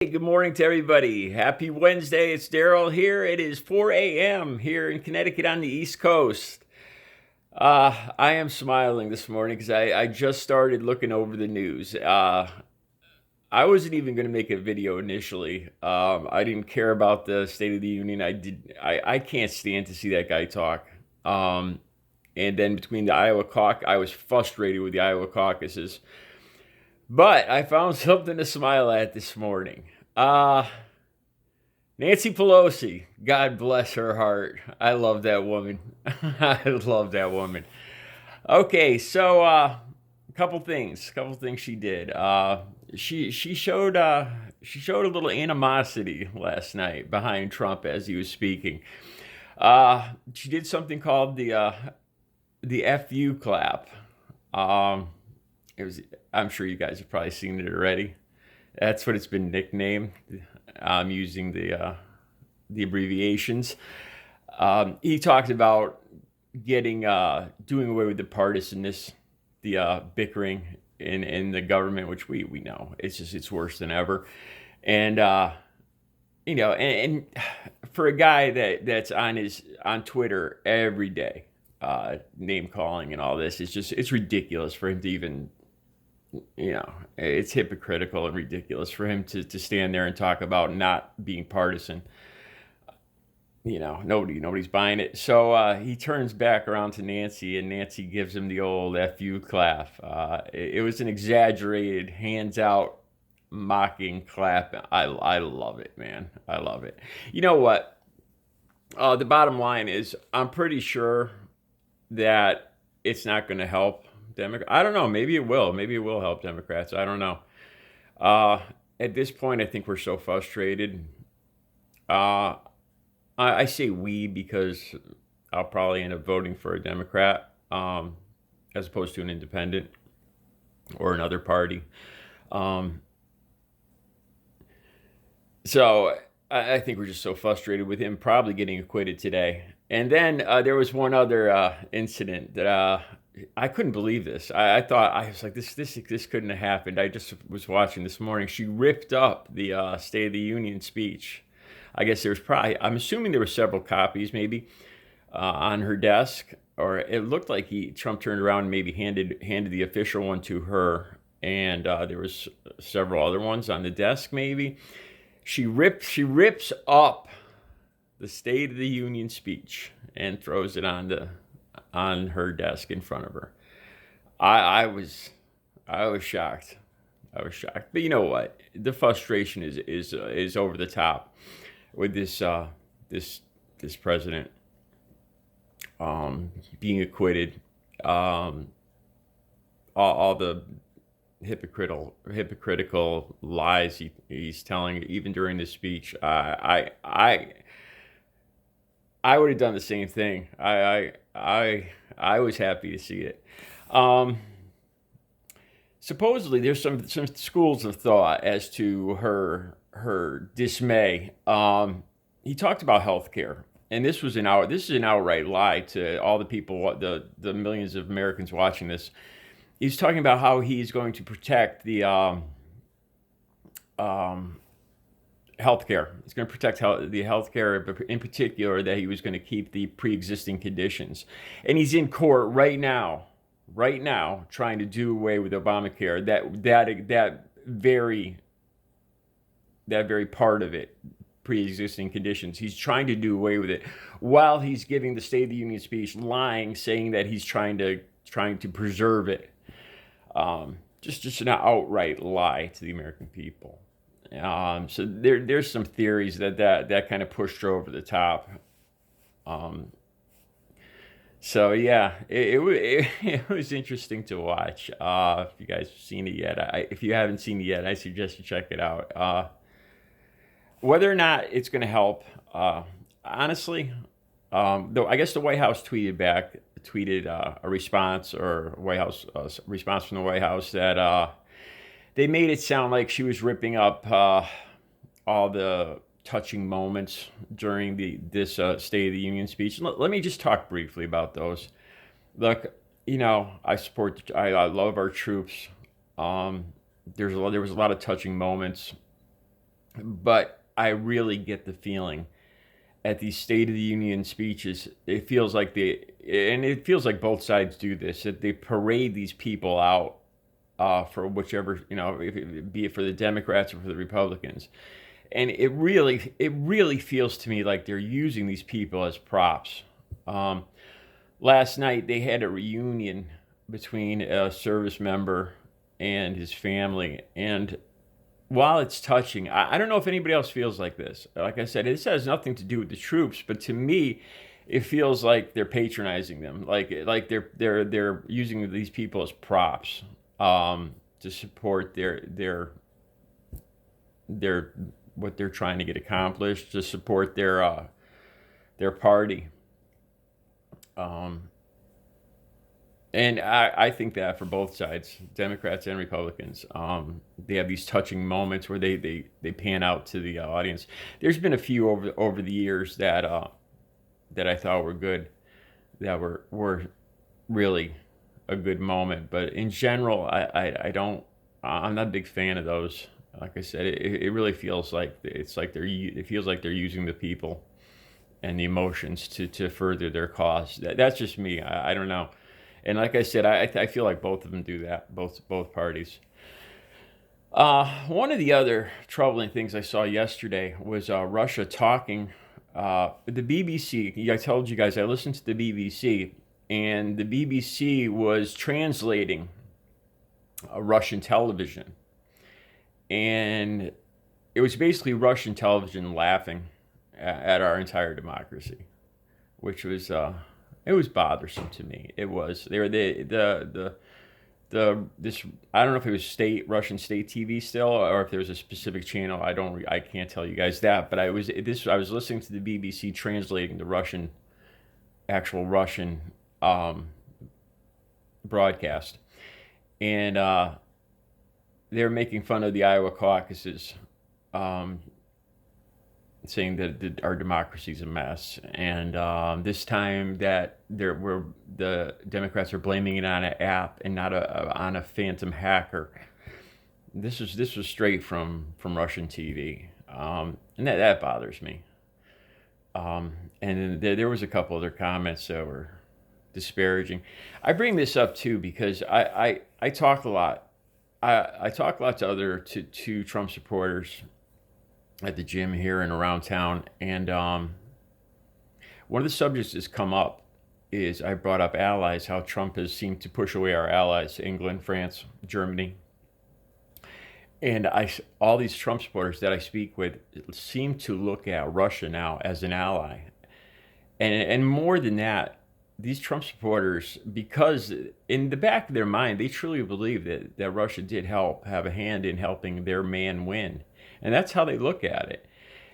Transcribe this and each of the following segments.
Hey, good morning to everybody. Happy Wednesday. It's Daryl here. It is 4 a.m. here in Connecticut on the East Coast. I am smiling this morning because I just started looking over the news. I wasn't even going to make a video initially. I didn't care about the State of the Union. I can't stand to see that guy talk. And then between the Iowa caucus, I was frustrated with the Iowa caucuses. But I found something to smile at this morning. Nancy Pelosi, God bless her heart. I love that woman. I love that woman. Okay, so a couple things she did. She showed a little animosity last night behind Trump as he was speaking. She did something called the FU clap. It was. I'm sure you guys have probably seen it already. That's what it's been nicknamed. I'm using the abbreviations. He talked about doing away with the partisanness, the bickering in the government, which we know it's worse than ever. And and for a guy that's on Twitter every day, name calling and all this, it's ridiculous for him to even. It's hypocritical and ridiculous for him to stand there and talk about not being partisan. Nobody's buying it. So he turns back around to Nancy, and Nancy gives him the old FU clap. It was an exaggerated, hands out, mocking clap. I love it, man. I love it. You know what? The bottom line is, I'm pretty sure that it's not going to help I don't know. Maybe it will. Maybe it will help Democrats. I don't know. At this point, I think we're so frustrated. I say we because I'll probably end up voting for a Democrat as opposed to an independent or another party. So I think we're just so frustrated with him probably getting acquitted today. And then there was one other incident that I couldn't believe this. I thought, I was like, this couldn't have happened. I just was watching this morning. She ripped up the State of the Union speech. I guess there was I'm assuming there were several copies maybe on her desk, or it looked like Trump turned around and maybe handed the official one to her, and there was several other ones on the desk maybe. She rips up the State of the Union speech and throws it on her desk in front of her. I was shocked. I was shocked. But you know what? The frustration is over the top with this president being acquitted. All the hypocritical lies he's telling even during this speech. I would have done the same thing. I was happy to see it. Supposedly, there's some schools of thought as to her dismay. He talked about healthcare, and this is an outright lie to all the people, the millions of Americans watching this. He's talking about how he's going to protect the healthcare. He's going to protect the healthcare, but in particular that he was going to keep the pre-existing conditions. And he's in court right now, trying to do away with Obamacare. That very part of it, pre-existing conditions. He's trying to do away with it while he's giving the State of the Union speech, lying, saying that he's trying to preserve it. Just an outright lie to the American people. So there's some theories that kind of pushed her over the top. So yeah, it was interesting to watch. If you guys have seen it yet, if you haven't seen it yet, I suggest you check it out. Whether or not it's going to help, honestly, though I guess the White House tweeted a response or response from the White House that they made it sound like she was ripping up all the touching moments during this State of the Union speech. Let me just talk briefly about those. Look, I love our troops. There was a lot of touching moments. But I really get the feeling at these State of the Union speeches, it feels like and it feels like both sides do this, that they parade these people out for whichever, be it for the Democrats or for the Republicans. And it really feels to me like they're using these people as props. Um, Last night they had a reunion between a service member and his family, and while it's touching, I don't know if anybody else feels like this. Like I said, this has nothing to do with the troops, but to me, it feels like they're patronizing them, like they're using these people as props to support their what they're trying to get accomplished, to support their party. Um, and I think that for both sides, Democrats and Republicans, they have these touching moments where they pan out to the audience. There's been a few over the years that I thought were good, that were really a good moment. But in general, I don't. I'm not a big fan of those. Like I said, it really feels like it feels like they're using the people and the emotions to further their cause. That's just me. I don't know. And like I said, I feel like both of them do that, both parties. One of the other troubling things I saw yesterday was Russia talking. The BBC, I told you guys I listened to the BBC, and the BBC was translating Russian television. And it was basically Russian television laughing at our entire democracy, which was it was bothersome to me. It was. They were the this. I don't know if it was Russian state TV still, or if there was a specific channel. I can't tell you guys that. But I was listening to the BBC translating the actual Russian broadcast, and they were making fun of the Iowa caucuses. Saying that our democracy is a mess, and this time that the Democrats are blaming it on an app and not on a phantom hacker. This was straight from Russian TV, and that bothers me. And then there was a couple other comments that were disparaging. I bring this up too because I talk a lot. I talk a lot to Trump supporters at the gym here and around town, and one of the subjects that's come up is I brought up allies, how Trump has seemed to push away our allies, England, France, Germany, and all these Trump supporters that I speak with seem to look at Russia now as an ally, and more than that, these Trump supporters, because in the back of their mind they truly believe that Russia did have a hand in helping their man win. And that's how they look at it.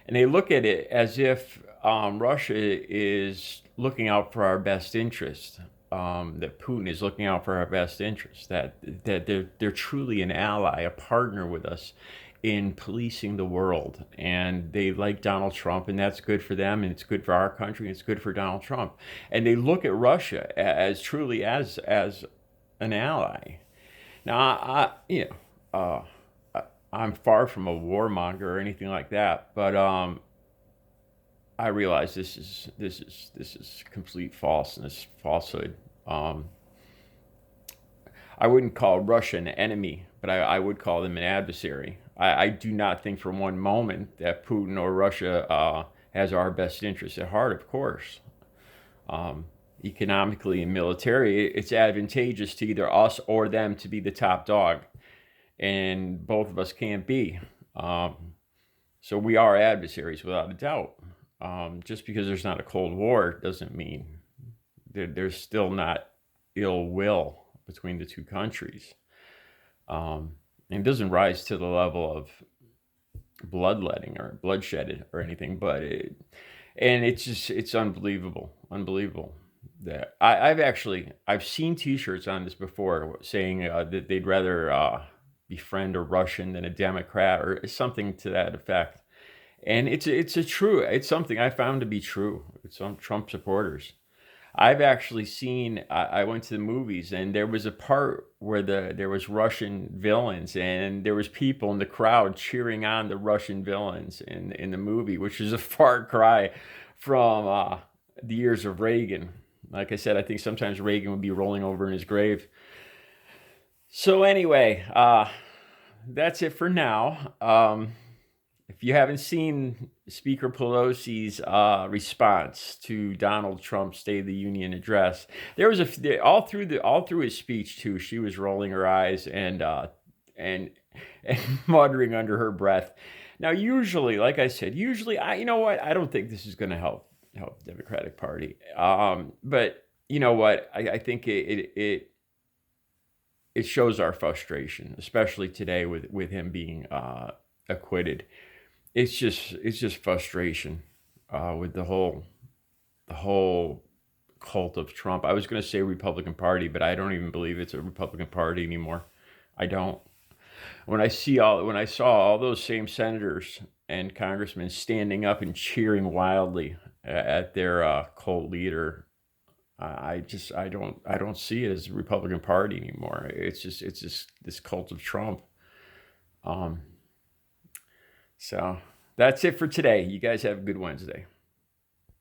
And they look at it as if Russia is looking out for our best interest, that Putin is looking out for our best interest, that they're truly an ally, a partner with us in policing the world. And they like Donald Trump, and that's good for them, and it's good for our country, and it's good for Donald Trump. And they look at Russia as truly as an ally. Now, I'm far from a warmonger or anything like that, but I realize this is complete falsehood. I wouldn't call Russia an enemy, but I would call them an adversary. I do not think for one moment that Putin or Russia has our best interests at heart. Of course, economically and military, it's advantageous to either us or them to be the top dog. And both of us can't be. So we are adversaries without a doubt. Just because there's not a Cold War doesn't mean there's still not ill will between the two countries. And it doesn't rise to the level of bloodletting or bloodshed or anything, but it's unbelievable that I've seen T-shirts on this before saying that they'd rather befriend a Russian than a Democrat or something to that effect. And it's something I found to be true with some Trump supporters. I've actually seen. I went to the movies, and there was a part where there was Russian villains, and there was people in the crowd cheering on the Russian villains in the movie, which is a far cry from the years of Reagan. Like I said, I think sometimes Reagan would be rolling over in his grave. So anyway, that's it for now. If you haven't seen Speaker Pelosi's response to Donald Trump's State of the Union address, there was all through his speech too. She was rolling her eyes and and muttering under her breath. Now, usually, like I said, you know what? I don't think this is going to help the Democratic Party. But you know what? I think it shows our frustration, especially today with him being acquitted. It's just frustration with the whole cult of Trump. I was going to say Republican Party, but I don't even believe it's a Republican Party anymore. I don't. When I saw all those same senators and congressmen standing up and cheering wildly at their cult leader, I don't see it as a Republican Party anymore. It's just this cult of Trump. Um, so that's it for today. You guys have a good Wednesday.